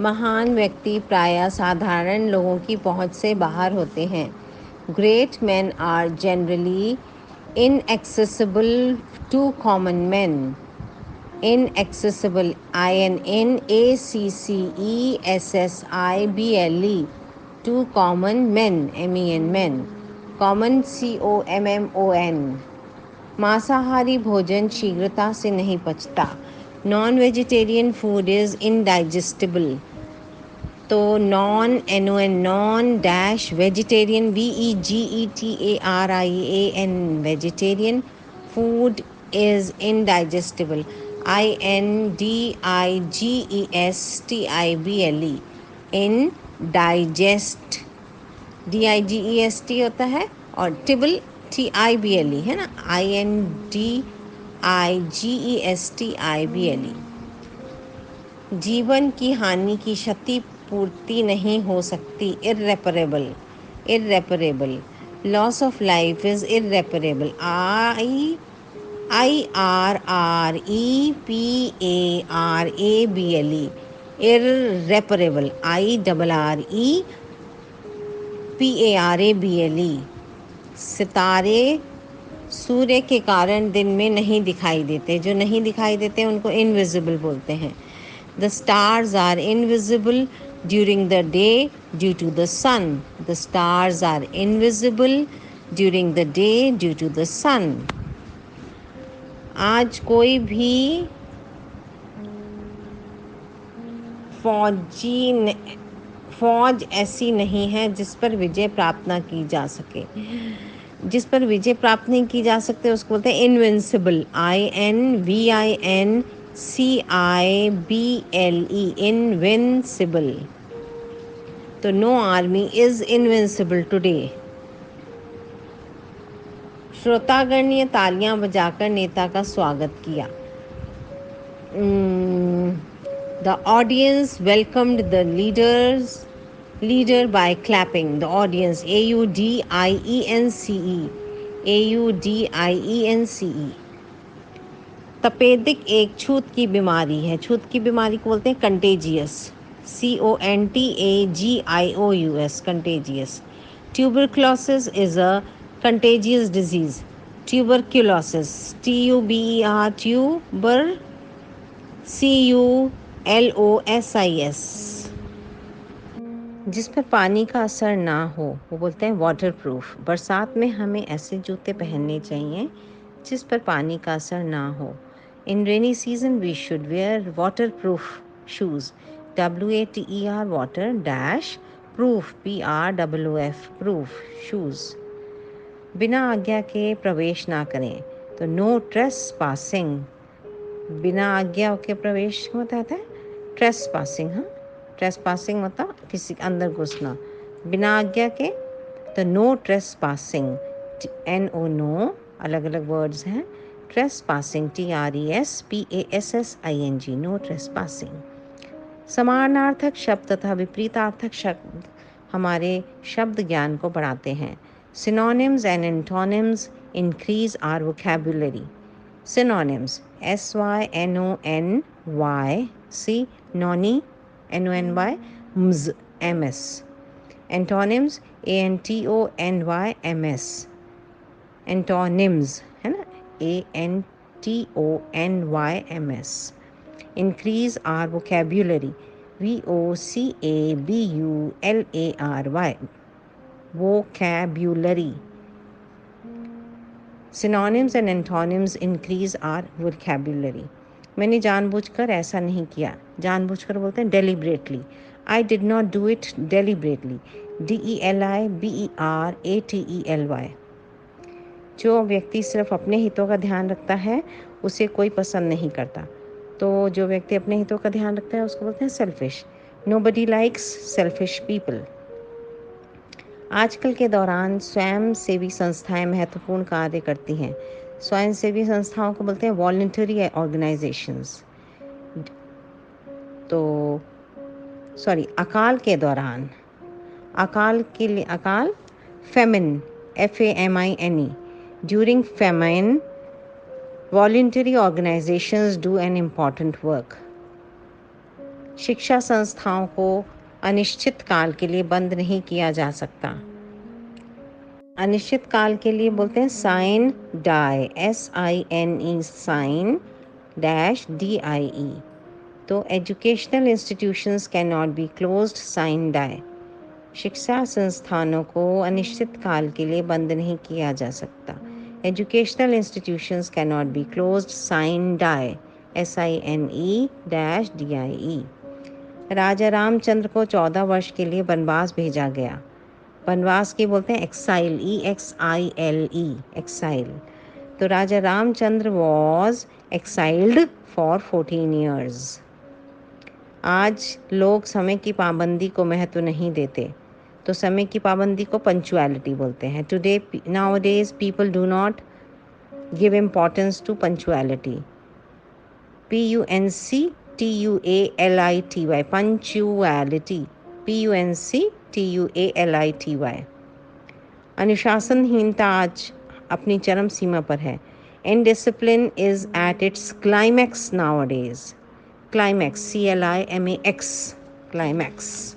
महान व्यक्ति प्रायः साधारण लोगों की पहुंच से बाहर होते हैं। Great man are generally inaccessible to common men. Inaccessible, inaccessible to common men, men. Common, common. मांसाहारी भोजन शीघ्रता से नहीं पचता। Non vegetarian food is indigestible. तो non non dash vegetarian VEGETARIAN vegetarian food is indigestible INDIGESTIBLE in digest DIGEST होता है और टिबल TIBLE है ना INDIGESTIBLE। जीवन की हानि की क्षति पूर्ति नहीं हो सकती। Irreparable loss of life is irreparable IRREPARABLE irreparable IRREPARABLE। सितारे सूर्य के कारण दिन में नहीं दिखाई देते। जो नहीं दिखाई देते उनको इनविजिबल बोलते हैं। The stars are invisible during the day due to the sun. The stars are invisible during the day due to the sun. आज कोई भी फौज ऐसी नहीं है जिस पर विजय प्राप्त ना की जा सके। जिस पर विजय प्राप्त नहीं की जा सकते उसको बोलते हैं इनविंसिबल INVINCIBLE इनविंसिबल। तो know army is invincible today. श्रोतागण ने तालियां बजाकर नेता का स्वागत किया। The audience welcomed the leader by clapping. The audience, AUDIENCE. तपेदिक एक छूत की बीमारी है। छूत की बीमारी को बोलते हैं contagious, CONTAGIOUS, contagious. Tuberculosis is a contagious disease. Tuberculosis, TUBER, tuber, CULOSIS। जिस पर पानी का असर ना हो वो बोलते हैं वाटर प्रूफ। बरसात में हमें ऐसे जूते पहनने चाहिए जिस पर पानी का असर ना हो। In rainy season we should wear waterproof shoes. WATER water dash proof PROOF proof shoes. बिना आज्ञा के प्रवेश ना करें। तो नो ट्रेस पासिंग। बिना आज्ञा के प्रवेश होता है ट्रेस पासिंग। हाँ, ट्रेस पासिंग मतलब किसी के अंदर घुसना बिना आज्ञा के। तो no trespassing, NO no, अलग अलग वर्ड्स हैं। Trespassing TRESPASSING, no trespassing. समानार्थक शब्द तथा विपरीतार्थक शब्द हमारे शब्द ज्ञान को बढ़ाते हैं। Synonyms and antonyms increase our vocabulary. Synonyms, SYNONYC, noni, NONY, MS. Antonyms, ANTONYMS. Antonyms है ना, ANTONYMS. Increase our vocabulary, VOCABULARY, vocabulary. Synonyms and antonyms increase our vocabulary. मैंने जानबूझकर ऐसा नहीं किया। जानबूझकर बोलते हैं deliberately. I did not do it deliberately. DELIBERATELY. जो व्यक्ति सिर्फ अपने हितों का ध्यान रखता है उसे कोई पसंद नहीं करता। तो जो व्यक्ति अपने हितों का ध्यान रखता है उसको बोलते हैं selfish. Nobody likes selfish people. आजकल के दौरान स्वयं सेवी संस्थाएं महत्वपूर्ण कार्य करती हैं। स्वयं सेवी संस्थाओं को बोलते हैं वॉलंटरी ऑर्गेनाइजेशंस। तो अकाल के दौरान, अकाल के लिए अकाल famine FAMINE। During famine voluntary organizations do an important work. शिक्षा संस्थाओं को अनिश्चित काल के लिए बंद नहीं किया जा सकता। अनिश्चित काल के लिए बोलते हैं sine die, SINE, sine dash DIE। तो educational institutions can not be closed, sine die. शिक्षा संस्थानों को अनिश्चित काल के लिए बंद नहीं किया जा सकता। Educational institutions can not be closed, sine die, SINE dash DIE। राजा रामचंद्र को 14 वर्ष के लिए वनवास भेजा गया। वनवास की बोलते हैं एक्साइल, EXILE, एक्साइल। तो राजा Ramchandra was exiled for 14 years. आज लोग समय की पाबंदी को महत्व नहीं देते, तो समय की पाबंदी को पंचुअलिटी बोलते हैं। Today nowadays people do not give importance to punctuality, PUNCTUALITY, punctuality, PUNCTUALITY। अनुशासनहीनता आज अपनी चरम सीमा पर है। Indiscipline is at its climax nowadays. Climax, CLIMAX, climax.